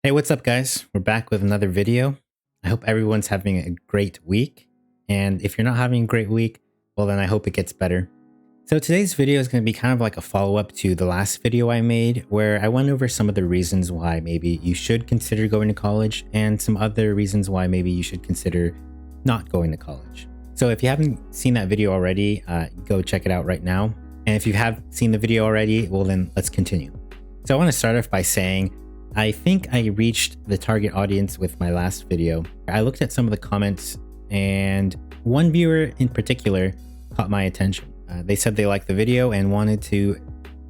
Hey, what's up, guys? We're back with another video. I hope everyone's having a great week. And if you're not having a great week, well, then I hope it gets better. So today's video is going to be kind of like a follow-up to the last video I made, where I went over some of the reasons why maybe you should consider going to college and some other reasons why maybe you should consider not going to college. So if you haven't seen that video already, go check it out right now. And if you have seen the video already, well, then let's continue. So I want to start off by saying, I think I reached the target audience with my last video. I looked at some of the comments and one viewer in particular caught my attention. They said they liked the video and wanted to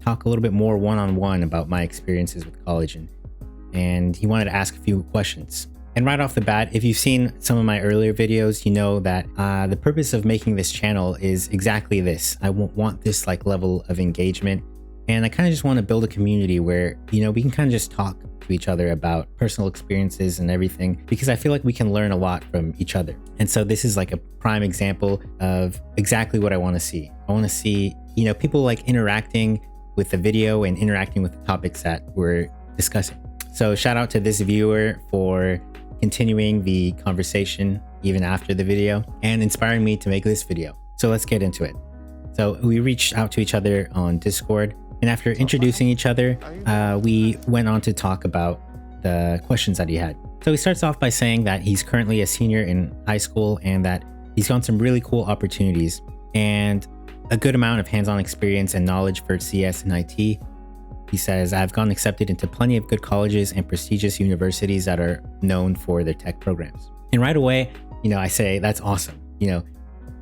talk a little bit more one-on-one about my experiences with college, and he wanted to ask a few questions. And right off the bat, if you've seen some of my earlier videos, you know that the purpose of making this channel is exactly this. I want this level of engagement, and I kind of just want to build a community where, you know, we can kind of just talk to each other about personal experiences and everything, because I feel like we can learn a lot from each other. And so this is like a prime example of exactly what I want to see. I want to see, you know, people like interacting with the video and interacting with the topics that we're discussing. So shout out to this viewer for continuing the conversation even after the video and inspiring me to make this video. So let's get into it. So we reached out to each other on Discord, and after introducing each other, we went on to talk about the questions that he had. So he starts off by saying that he's currently a senior in high school and that he's gotten some really cool opportunities and a good amount of hands-on experience and knowledge for CS and IT. He says, I've gotten accepted into plenty of good colleges and prestigious universities that are known for their tech programs. And right away, you know, I say, that's awesome. You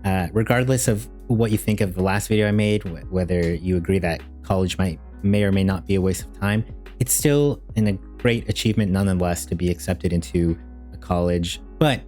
know, regardless of what you think of the last video I made, whether you agree that college may or may not be a waste of time, it's still a great achievement nonetheless to be accepted into a college. But,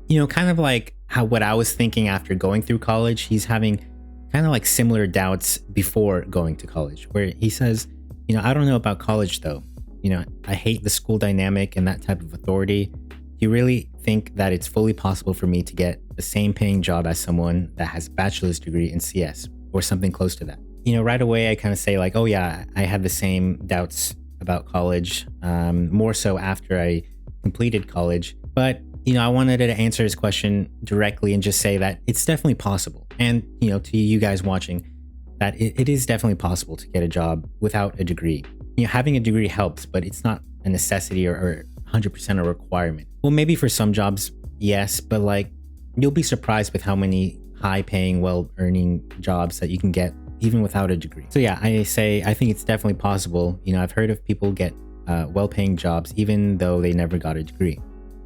you know, kind of like what I was thinking after going through college, he's having kind of like similar doubts before going to college, where he says, you know, I don't know about college though. You know, I hate the school dynamic and that type of authority. Do you really think that it's fully possible for me to get the same paying job as someone that has a bachelor's degree in CS or something close to that? You know, right away I kind of say like, oh yeah, I had the same doubts about college, more so after I completed college. But, you know, I wanted to answer his question directly and just say that it's definitely possible. And, you know, to you guys watching, that it is definitely possible to get a job without a degree. You know, having a degree helps, but it's not a necessity or 100% a requirement. Well, maybe for some jobs, yes, but like you'll be surprised with how many high-paying, well-earning jobs that you can get even without a degree. So yeah, I think it's definitely possible. You know, I've heard of people get well-paying jobs even though they never got a degree.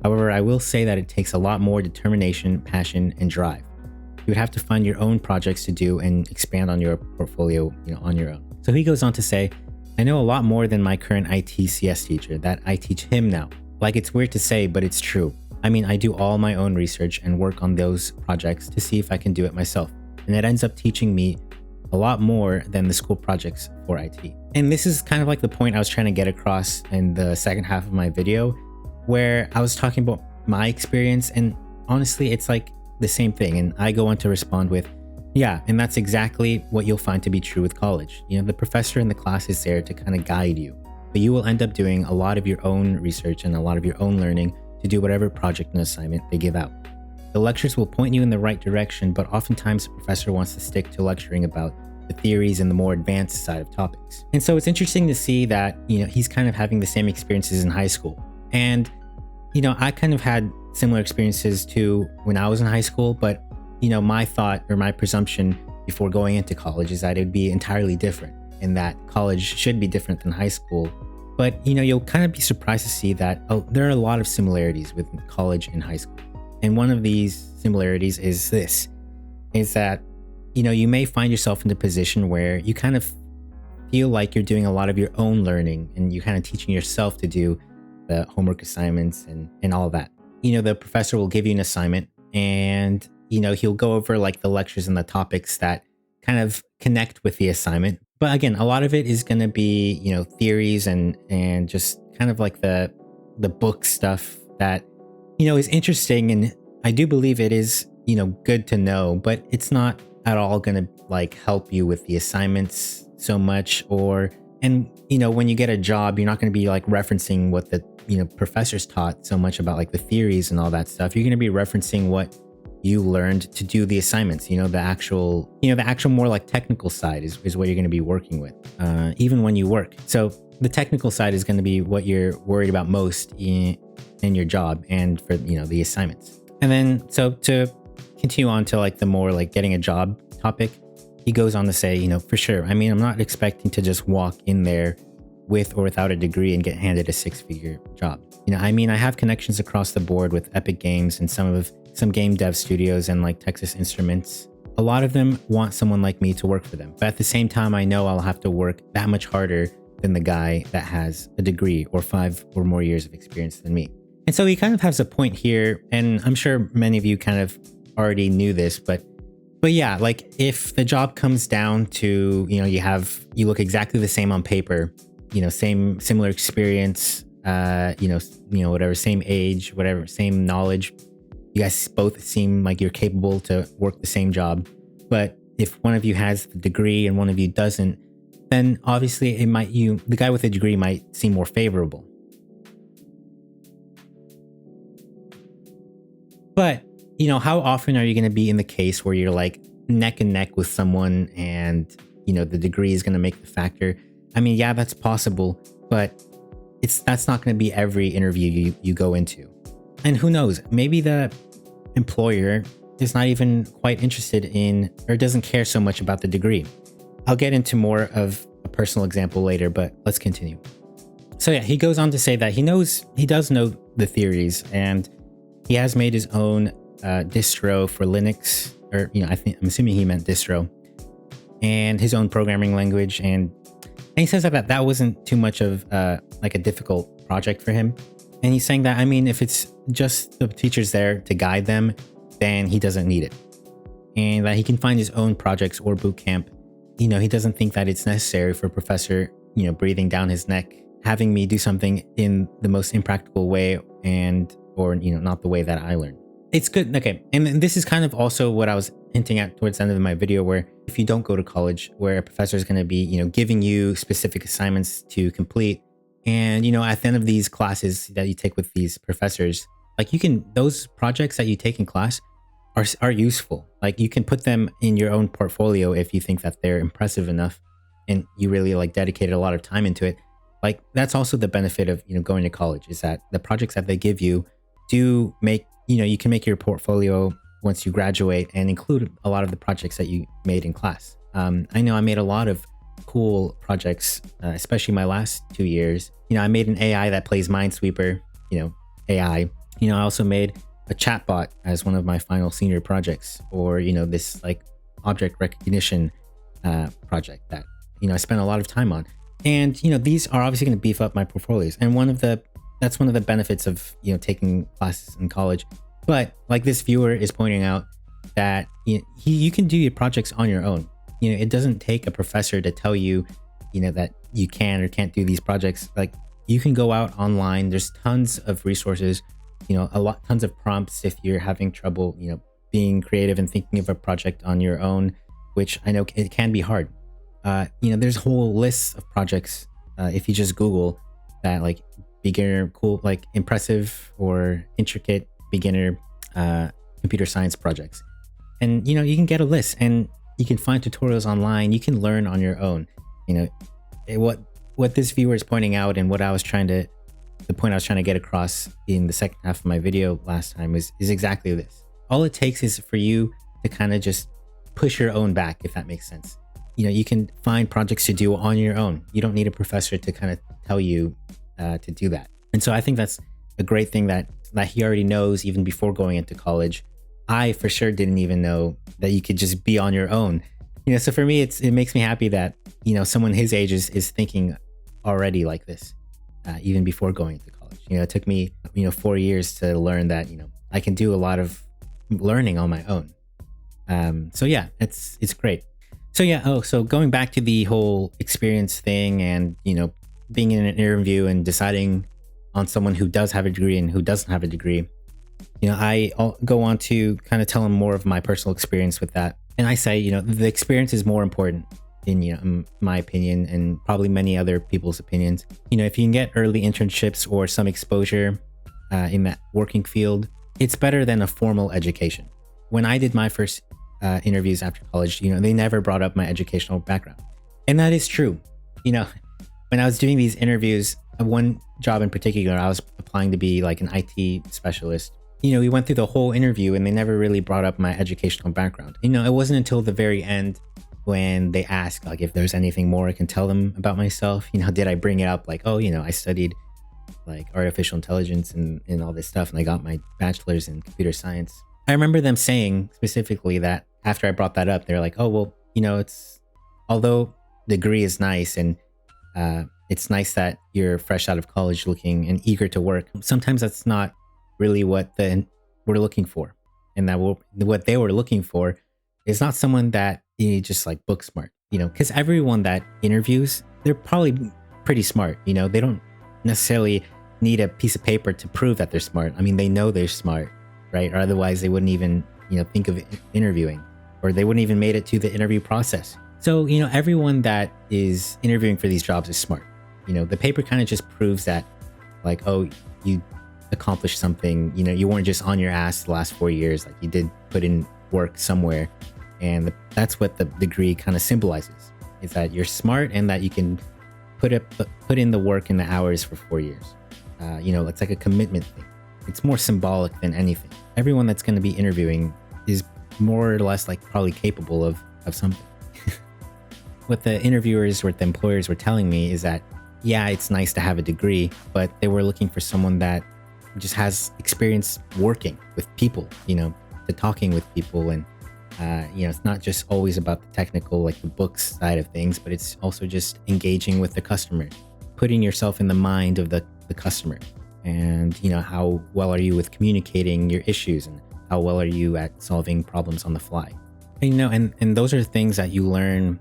However, I will say that it takes a lot more determination, passion, and drive. You would have to find your own projects to do and expand on your portfolio, you know, on your own. So he goes on to say, I know a lot more than my current IT CS teacher that I teach him now. Like, it's weird to say, but it's true. I mean, I do all my own research and work on those projects to see if I can do it myself. And it ends up teaching me a lot more than the school projects for IT. And this is kind of like the point I was trying to get across in the second half of my video, where I was talking about my experience, and honestly, it's like the same thing. And I go on to respond with, yeah, and that's exactly what you'll find to be true with college. You know, the professor in the class is there to kind of guide you, but you will end up doing a lot of your own research and a lot of your own learning to do whatever project and assignment they give out. The lectures will point you in the right direction, but oftentimes the professor wants to stick to lecturing about the theories and the more advanced side of topics. And so it's interesting to see that, you know, he's kind of having the same experiences in high school. And, you know, I kind of had similar experiences too when I was in high school, but, you know, my thought or my presumption before going into college is that it would be entirely different, and that college should be different than high school. But, you know, you'll kind of be surprised to see that there are a lot of similarities with college and high school. And one of these similarities is that, you know, you may find yourself in a position where you kind of feel like you're doing a lot of your own learning and you're kind of teaching yourself to do the homework assignments and all that. You know, the professor will give you an assignment and, you know, he'll go over like the lectures and the topics that kind of connect with the assignment. But again, a lot of it is going to be, you know, theories and just kind of like the book stuff that, you know, is interesting. And I do believe it is, you know, good to know, but it's not at all going to like help you with the assignments so much, or And, when you get a job, you're not going to be like referencing what the, professors taught so much about like the theories and all that stuff. You're going to be referencing what you learned to do the assignments, the actual more like technical side is what you're going to be working with, even when you work. So the technical side is going to be what you're worried about most in your job and for, the assignments. And then, so to continue on to like the more like getting a job topic, he goes on to say, for sure, I mean, I'm not expecting to just walk in there with or without a degree and get handed a 6-figure job. I mean, I have connections across the board with Epic Games and some game dev studios and like Texas Instruments. A lot of them want someone like me to work for them. But at the same time, I know I'll have to work that much harder than the guy that has a degree or 5 or more years of experience than me. And so he kind of has a point here. And I'm sure many of you kind of already knew this, but yeah, like if the job comes down to, you look exactly the same on paper, similar experience, whatever, same age, whatever, same knowledge. You guys both seem like you're capable to work the same job. But if one of you has the degree and one of you doesn't, then obviously the guy with the degree might seem more favorable. But, how often are you going to be in the case where you're like neck and neck with someone and, the degree is going to make the factor? I mean, yeah, that's possible, but that's not going to be every interview you go into. And who knows, maybe the employer is not even quite interested in or doesn't care so much about the degree. I'll get into more of a personal example later, but let's continue. So yeah, he goes on to say that he does know the theories and he has made his own distro for Linux, or, I'm assuming he meant distro, and his own programming language. And he says that wasn't too much of like a difficult project for him. And he's saying that, I mean, if it's just the teachers there to guide them, then he doesn't need it. And that he can find his own projects or boot camp. He doesn't think that it's necessary for a professor, breathing down his neck, having me do something in the most impractical way or not the way that I learned. It's good. Okay. And this is kind of also what I was hinting at towards the end of my video, where if you don't go to college, where a professor is going to be, giving you specific assignments to complete. And, at the end of these classes that you take with these professors, like those projects that you take in class are useful. Like you can put them in your own portfolio if you think that they're impressive enough and you really like dedicated a lot of time into it. Like that's also the benefit of, going to college, is that the projects that they give you do make, you can make your portfolio once you graduate and include a lot of the projects that you made in class. I know I made a lot of cool projects, especially my last 2 years. I made an AI that plays Minesweeper, AI. I also made a chatbot as one of my final senior projects, or, this like object recognition project that, I spent a lot of time on. And, these are obviously going to beef up my portfolios. And that's one of the benefits of, taking classes in college. But like this viewer is pointing out that you can do your projects on your own. It doesn't take a professor to tell you, that you can or can't do these projects. Like you can go out online. There's tons of resources, tons of prompts if you're having trouble, being creative and thinking of a project on your own, which I know it can be hard. There's whole lists of projects. If you just Google that, like beginner, cool, like impressive or intricate beginner computer science projects. And, you can get a list and you can find tutorials online. You can learn on your own. What this viewer is pointing out and the point I was trying to get across in the second half of my video last time is exactly this. All it takes is for you to kind of just push your own back, if that makes sense. You can find projects to do on your own. You don't need a professor to kind of tell you to do that. And so I think that's a great thing that he already knows even before going into college. I for sure didn't even know that you could just be on your own. So for me, it makes me happy that, someone his age is thinking already like this, even before going to college. It took me, 4 years to learn that, I can do a lot of learning on my own. So yeah, it's great. So yeah, so going back to the whole experience thing and, being in an interview and deciding on someone who does have a degree and who doesn't have a degree, I'll go on to kind of tell them more of my personal experience with that. And I say, the experience is more important in my opinion, and probably many other people's opinions. If you can get early internships or some exposure in that working field, it's better than a formal education. When I did my first interviews after college, they never brought up my educational background. And that is true. When I was doing these interviews, one job in particular, I was applying to be like an IT specialist. We went through the whole interview and they never really brought up my educational background. It wasn't until the very end when they asked, like, if there's anything more I can tell them about myself. Did I bring it up like, oh, I studied like artificial intelligence and all this stuff, and I got my bachelor's in computer science. I remember them saying specifically that after I brought that up, they're like, oh, well, although the degree is nice and it's nice that you're fresh out of college looking and eager to work, sometimes that's not really what we're looking for. And that what they were looking for is not someone that just like book smart, because everyone that interviews, they're probably pretty smart. They don't necessarily need a piece of paper to prove that they're smart. I mean, they know they're smart, right? Or otherwise they wouldn't even, think of interviewing, or they wouldn't even made it to the interview process. So, everyone that is interviewing for these jobs is smart. The paper kind of just proves that, like, oh, you accomplished something. You weren't just on your ass the last 4 years. Like, you did put in work somewhere. And that's what the degree kind of symbolizes, is that you're smart and that you can put in the work and the hours for 4 years. It's like a commitment thing. It's more symbolic than anything. Everyone that's going to be interviewing is more or less like probably capable of something. What the interviewers or the employers were telling me is that, yeah, it's nice to have a degree, but they were looking for someone that just has experience working with people, to talking with people. And, it's not just always about the technical, like the books side of things, but it's also just engaging with the customer, putting yourself in the mind of the customer. And, how well are you with communicating your issues, and how well are you at solving problems on the fly? And, and those are things that you learn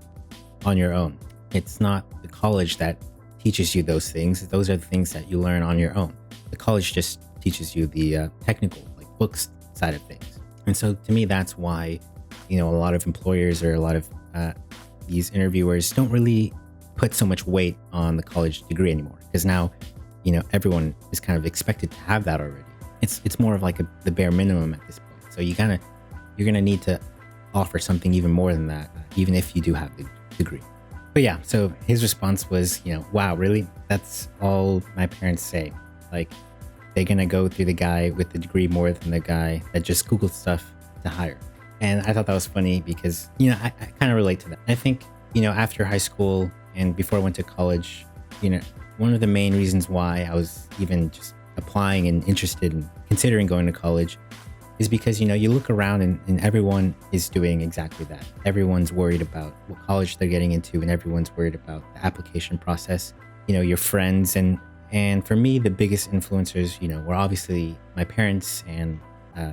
on your own. It's not the college that teaches you those things. Those are the things that you learn on your own. The college just teaches you the technical, like books side of things. And so to me, that's why, a lot of employers or a lot of these interviewers don't really put so much weight on the college degree anymore, because now, everyone is kind of expected to have that already. It's more of like the bare minimum at this point. So you're gonna need to offer something even more than that, even if you do have the degree. But yeah, so his response was, wow, really? That's all my parents say. Like, they're gonna go through the guy with the degree more than the guy that just Googled stuff to hire. And I thought that was funny because, I kind of relate to that. I think, after high school and before I went to college, one of the main reasons why I was even just applying and interested in considering going to college is because, you look around and everyone is doing exactly that. Everyone's worried about what college they're getting into, and everyone's worried about the application process, your friends. And for me, the biggest influencers, were obviously my parents and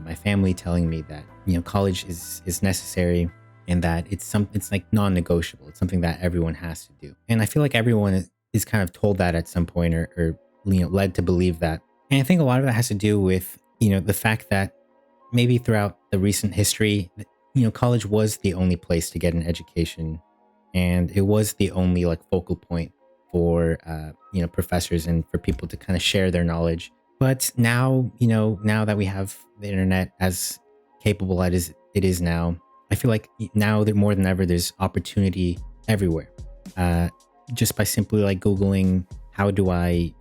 my family telling me that, college is necessary, and that it's like non-negotiable. It's something that everyone has to do. And I feel like everyone is kind of told that at some point, or led to believe that. And I think a lot of that has to do with, the fact that maybe throughout the recent history, college was the only place to get an education, and it was the only like focal point for professors and for people to kind of share their knowledge. But now, now that we have the internet as capable as it is now, I feel like now that more than ever, there's opportunity everywhere. Just by simply like Googling, how do I,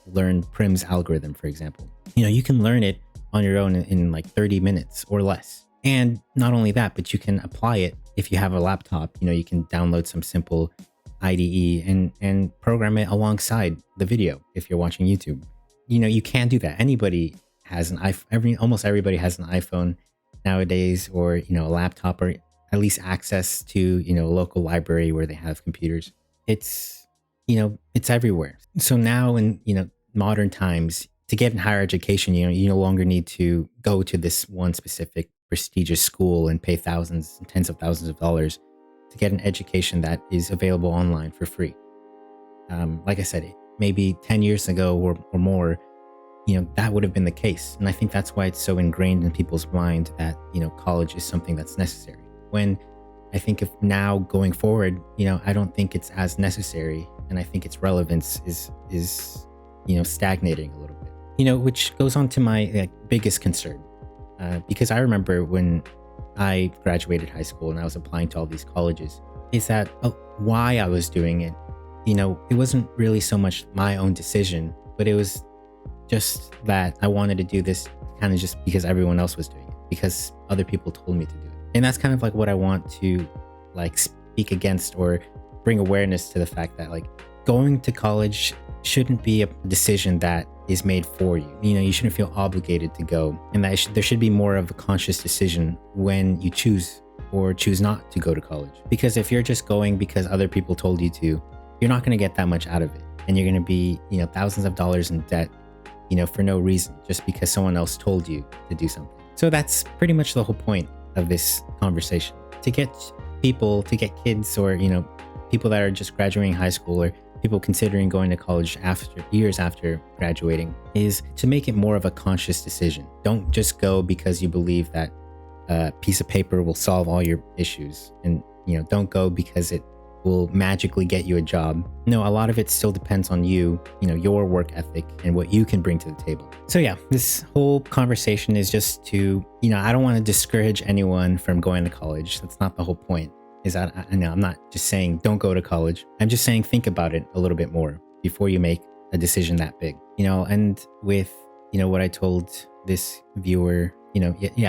learn Prim's algorithm, for example. You can learn it on your own in like 30 minutes or less. And not only that, but you can apply it if you have a laptop. You can download some simple IDE and program it alongside the video if you're watching YouTube. You can do that. Anybody has an iPhone. Almost everybody has an iPhone nowadays, or a laptop, or at least access to a local library where they have computers. It's everywhere. So now in modern times, to get in higher education, you no longer need to go to this one specific prestigious school and pay thousands and tens of thousands of dollars to get an education that is available online for free. Like I said, maybe 10 years ago or more, that would have been the case. And I think that's why it's so ingrained in people's mind that, college is something that's necessary. When I think if now going forward, I don't think it's as necessary, and I think its relevance is stagnating a little bit. Which goes on to my biggest concern, because I remember when I graduated high school and I was applying to all these colleges, is that why I was doing it. It wasn't really so much my own decision, but it was just that I wanted to do this kind of just because everyone else was doing it, because other people told me to do it. And that's kind of like what I want to speak against, or bring awareness to the fact that going to college shouldn't be a decision that is made for you. You shouldn't feel obligated to go, and that there should be more of a conscious decision when you choose or choose not to go to college. Because if you're just going because other people told you to, you're not going to get that much out of it, and you're going to be thousands of dollars in debt for no reason, just because someone else told you to do something. So that's pretty much the whole point of this conversation, to get kids, or people that are just graduating high school, or people considering going to college years after graduating, is to make it more of a conscious decision. Don't just go because you believe that a piece of paper will solve all your issues, and don't go because it will magically get you a job. No, a lot of it still depends on you, your work ethic and what you can bring to the table. So yeah, this whole conversation is just to, I don't want to discourage anyone from going to college. That's not the whole point. Is that I'm not just saying don't go to college. I'm just saying think about it a little bit more before you make a decision that big. And with, what I told this viewer,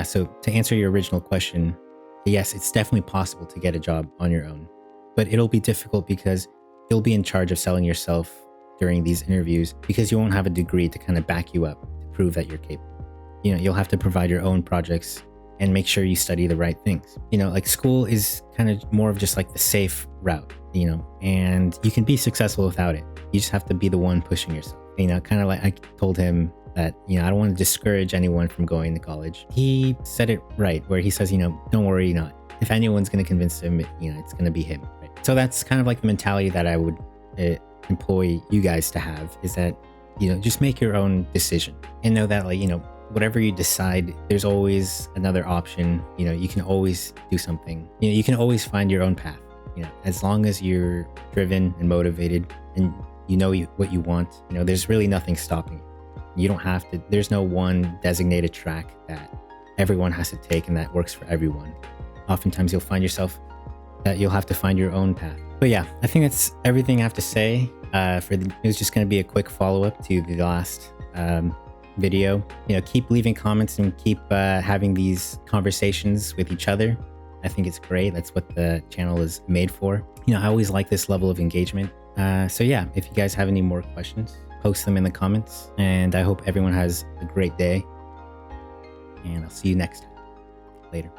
so to answer your original question, yes, it's definitely possible to get a job on your own. But it'll be difficult because you'll be in charge of selling yourself during these interviews, because you won't have a degree to kind of back you up to prove that you're capable. You'll have to provide your own projects and make sure you study the right things. School is kind of more of just the safe route, and you can be successful without it. You just have to be the one pushing yourself. Kind of like I told him that, I don't want to discourage anyone from going to college. He said it right, where he says, don't worry, if anyone's going to convince him, it's going to be him. Right? So that's kind of the mentality that I would employ you guys to have, is that, just make your own decision, and know that whatever you decide, there's always another option. You can always do something. You can always find your own path. As long as you're driven and motivated, and what you want, there's really nothing stopping you. You don't have to, there's no one designated track that everyone has to take and that works for everyone. Oftentimes you'll find yourself that you'll have to find your own path. But yeah, I think that's everything I have to say. It was just going to be a quick follow-up to the last video. Keep leaving comments and keep having these conversations with each other. I think it's great. That's what the channel is made for. I always like this level of engagement. So yeah, if you guys have any more questions, post them in the comments, and I hope everyone has a great day, and I'll see you next time. Later.